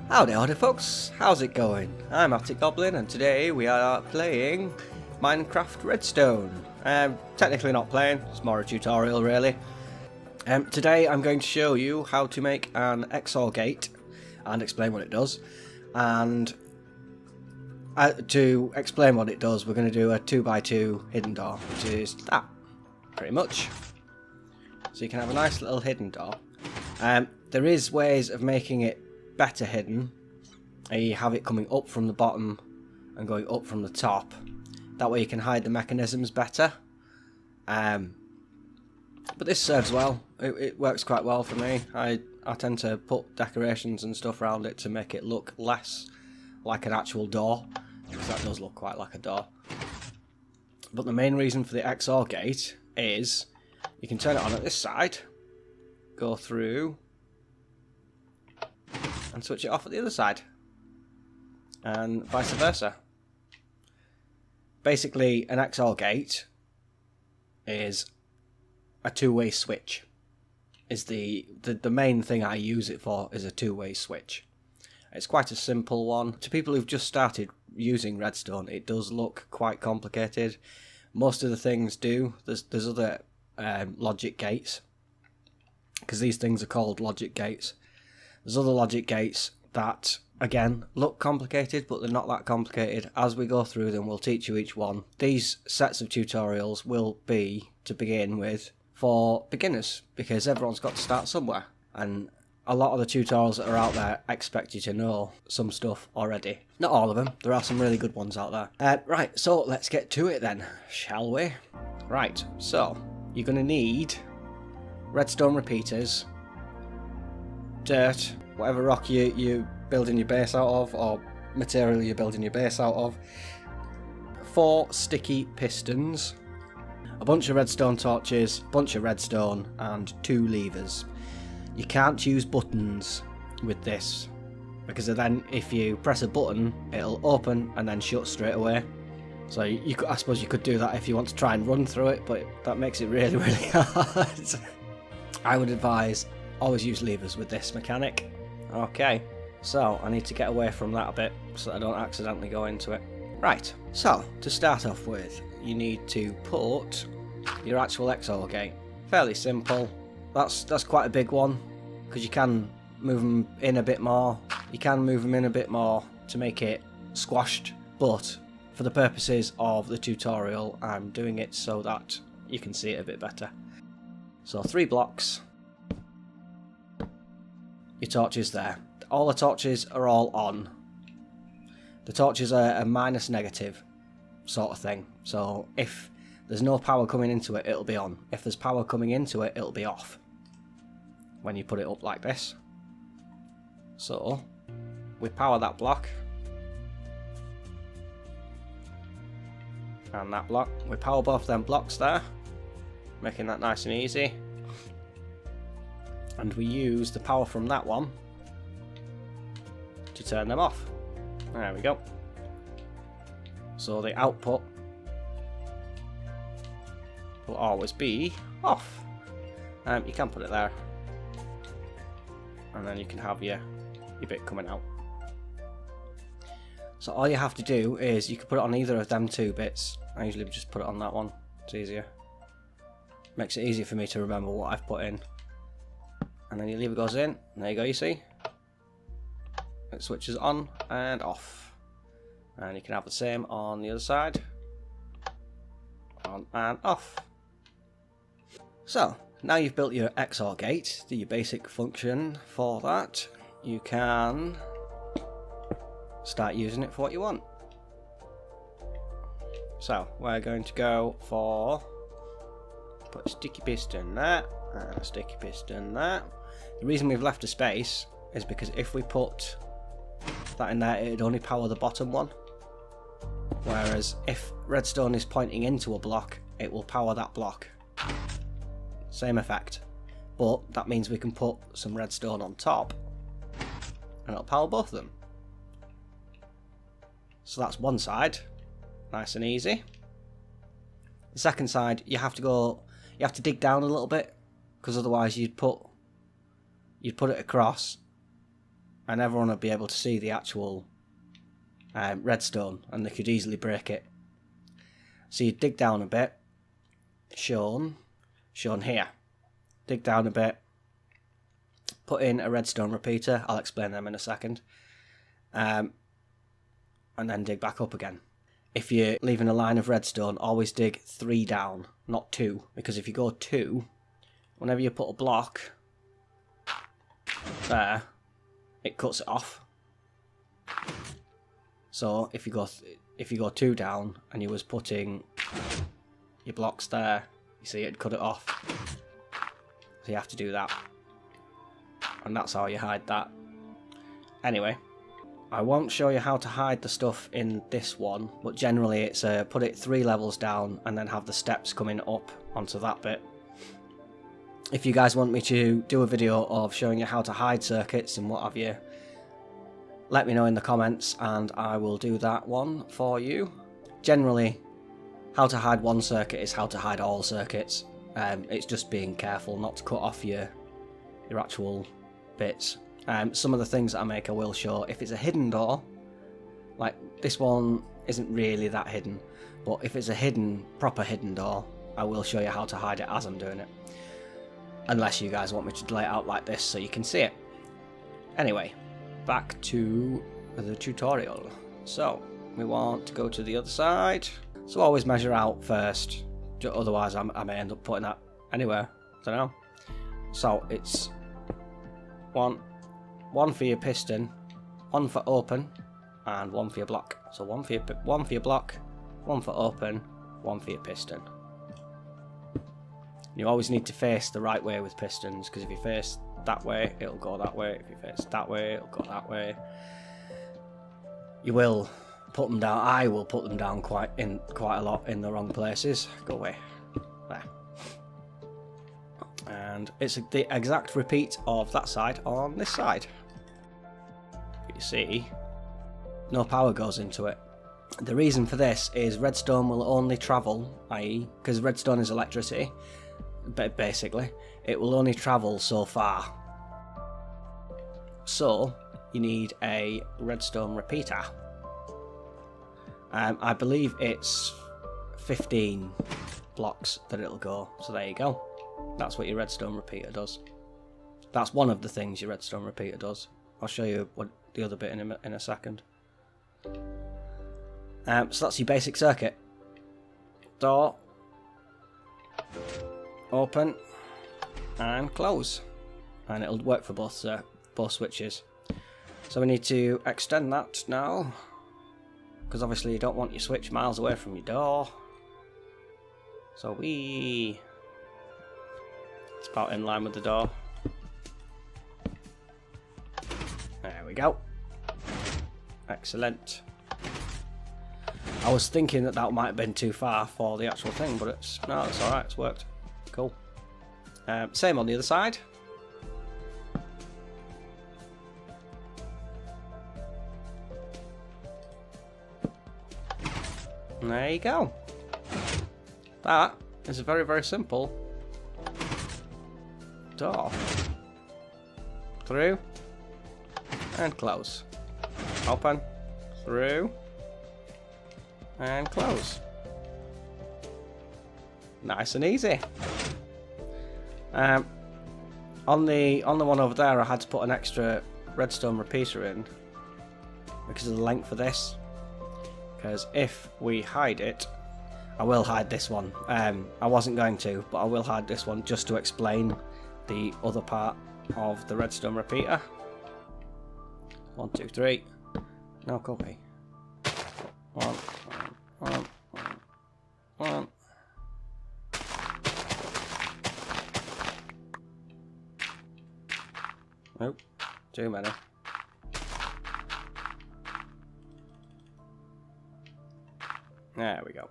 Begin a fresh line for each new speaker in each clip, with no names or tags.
Howdy folks, how's it going? I'm atticgoblin and today we are playing Minecraft Redstone. Technically not playing, it's more a tutorial really. Today I'm going to show you how to make an XOR gate and explain what it does. And to explain what it does, we're going to do a 2x2 hidden door, which is that, pretty much. So you can have a nice little hidden door. There is ways of making it better hidden. You have it coming up from the bottom and going up from the top. That way you can hide the mechanisms better. But this serves well. It works quite well for me. I tend to put decorations and stuff around it to make it look less like an actual door, because that does look quite like a door. But the main reason for the XOR gate is you can turn it on at this side, go through and switch it off at the other side, and vice versa. Basically, an XOR gate is a two-way switch. Is the main thing I use it for, is a two-way switch. It's quite a simple one. To people who've just started using Redstone, it does look quite complicated. Most of the things do. There's other logic gates, because these things are called logic gates. There's other logic gates that, again, look complicated, but they're not that complicated. As we go through them, we'll teach you each one. These sets of tutorials will be, to begin with, for beginners, because everyone's got to start somewhere. And a lot of the tutorials that are out there expect you to know some stuff already. Not all of them, there are some really good ones out there. Right, so let's get to it then, shall we? Right, so you're going to need redstone repeaters, dirt, whatever rock you're building your base out of, or material you're building your base out of, 4 sticky pistons, a bunch of redstone torches, a bunch of redstone, and 2 levers. You can't use buttons with this, because then if you press a button, it'll open and then shut straight away. So I suppose you could do that if you want to try and run through it, but that makes it really, really hard. I would advise always use levers with this mechanic. Okay, so I need to get away from that a bit so that I don't accidentally go into it. Right, so to start off with, you need to put your actual XOR gate. Fairly simple. That's quite a big one, because you can move them in a bit more. You can move them in a bit more to make it squashed, but for the purposes of the tutorial, I'm doing it so that you can see it a bit better. So 3 blocks. Your torches there. All the torches are all on. The torches are a minus negative sort of thing. So if there's no power coming into it, it'll be on. If there's power coming into it, it'll be off when you put it up like this. So we power that block and that block. We power both them blocks there, making that nice and easy. And we use the power from that one to turn them off. There we go. So the output will always be off. You can put it there, and then you can have your bit coming out. So all you have to do is you can put it on either of them 2 bits. I usually just put it on that one, it's easier. Makes it easier for me to remember what I've put in. And then your lever goes in, and there you go, you see? It switches on and off. And you can have the same on the other side. On and off. So, now you've built your XOR gate, your basic function for that, you can start using it for what you want. So, we're going to go for, put a sticky piston there, and a sticky piston there. The reason we've left a space is because if we put that in there, it'd only power the bottom one. Whereas if redstone is pointing into a block, it will power that block. Same effect. But that means we can put some redstone on top and it'll power both of them. So that's one side. Nice and easy. The second side, you have to dig down a little bit, because otherwise you'd put it across and everyone would be able to see the actual redstone, and they could easily break it. So you dig down a bit, shown here. Dig down a bit, put in a redstone repeater, I'll explain them in a second, and then dig back up again. If you're leaving a line of redstone, always dig 3 down, not 2, because if you go 2, whenever you put a block there, it cuts it off. So if you go 2 down and you was putting your blocks there, you see it'd cut it off. So you have to do that, and that's how you hide that. Anyway, I won't show you how to hide the stuff in this one, but generally it's put it 3 levels down and then have the steps coming up onto that bit. If you guys want me to do a video of showing you how to hide circuits and what have you, let me know in the comments and I will do that one for you. Generally, how to hide one circuit is how to hide all circuits. It's just being careful not to cut off your actual bits. Some of the things that I make I will show. If it's a hidden door, like this one isn't really that hidden, but if it's a hidden, proper hidden door, I will show you how to hide it as I'm doing it. Unless you guys want me to lay it out like this so you can see it. Anyway, back to the tutorial. So, we want to go to the other side. So always measure out first, otherwise I may end up putting that anywhere, I don't know. So it's one for your piston, 1 for open, and 1 for your block. So one for your block, 1 for open, 1 for your piston. You always need to face the right way with pistons, because if you face that way, it'll go that way. If you face that way, it'll go that way. You will put them down. I will put them down quite a lot in the wrong places. Go away. There. And it's the exact repeat of that side on this side. You see, no power goes into it. The reason for this is redstone will only travel, i.e., because redstone is electricity, but basically, it will only travel so far. So, you need a redstone repeater. I believe it's 15 blocks that it'll go, so there you go. That's what your redstone repeater does. That's one of the things your redstone repeater does. I'll show you what the other bit in a second. So that's your basic circuit. Door, open, and close, and it'll work for both switches. So we need to extend that now, because obviously you don't want your switch miles away from your door. So it's about in line with the door. There we go. Excellent. I was thinking that might have been too far for the actual thing, but it's alright, it's worked. Cool. Same on the other side. There you go. That is a very, very simple door. Through and close. Open, through and close. Nice and easy. On the one over there, I had to put an extra redstone repeater in because of the length of this. Because if we hide it, I will hide this one. I wasn't going to, but I will hide this one just to explain the other part of the redstone repeater. 1, 2, 3. No copy. 1, 1, 1. Nope, too many. There we go.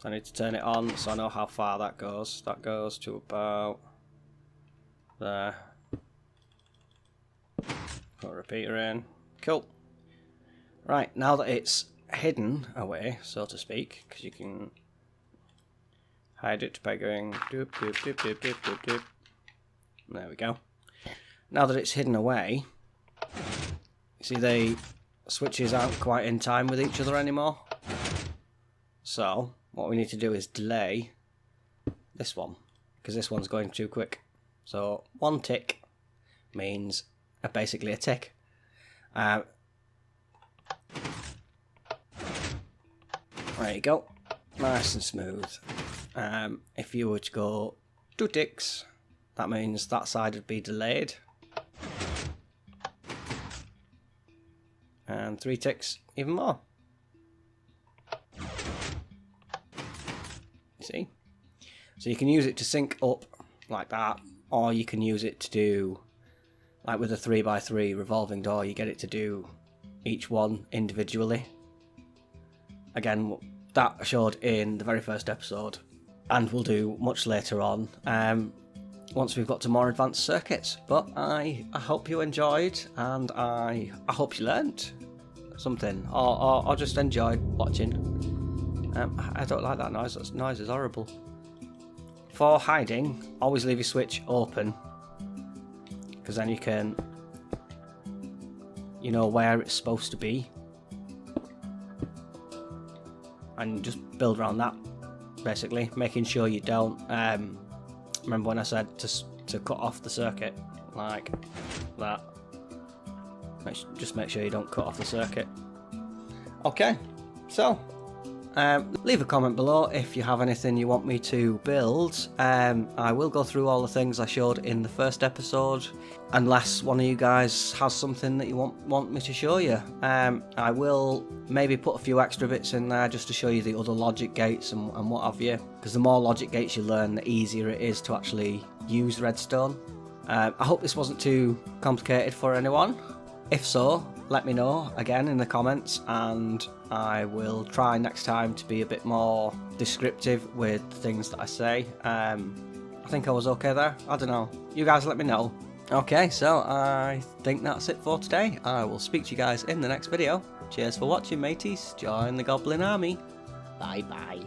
I need to turn it on so I know how far that goes. That goes to about there. Put a repeater in. Cool. Right, now that it's hidden away, so to speak, because you can hide it by going doop doop doop doop doop doop doop. There we go. Now that it's hidden away, you see the switches aren't quite in time with each other anymore. So what we need to do is delay this one, because this one's going too quick. So 1 tick means basically a tick. There you go, nice and smooth. If you were to go 2 ticks, that means that side would be delayed. And 3 ticks, even more. You see? So you can use it to sync up like that, or you can use it to do, like with a 3x3 revolving door, you get it to do each one individually. Again, that I showed in the very first episode, and we'll do much later on, once we've got to more advanced circuits. But I hope you enjoyed, and I hope you learnt something, or just enjoyed watching. I don't like that noise. That noise is horrible. For hiding, always leave your switch open, because then you know where it's supposed to be, and just build around that, basically, making sure you don't remember when I said to cut off the circuit like that. Just make sure you don't cut off the circuit. Okay, so leave a comment below if you have anything you want me to build. I will go through all the things I showed in the first episode, unless one of you guys has something that you want me to show you. I will maybe put a few extra bits in there just to show you the other logic gates and what have you, because the more logic gates you learn, the easier it is to actually use redstone. I hope this wasn't too complicated for anyone. If so, let me know again in the comments, and I will try next time to be a bit more descriptive with things that I say. I think I was okay there. I don't know. You guys let me know. Okay, so I think that's it for today. I will speak to you guys in the next video. Cheers for watching, mateys. Join the Goblin Army. Bye bye.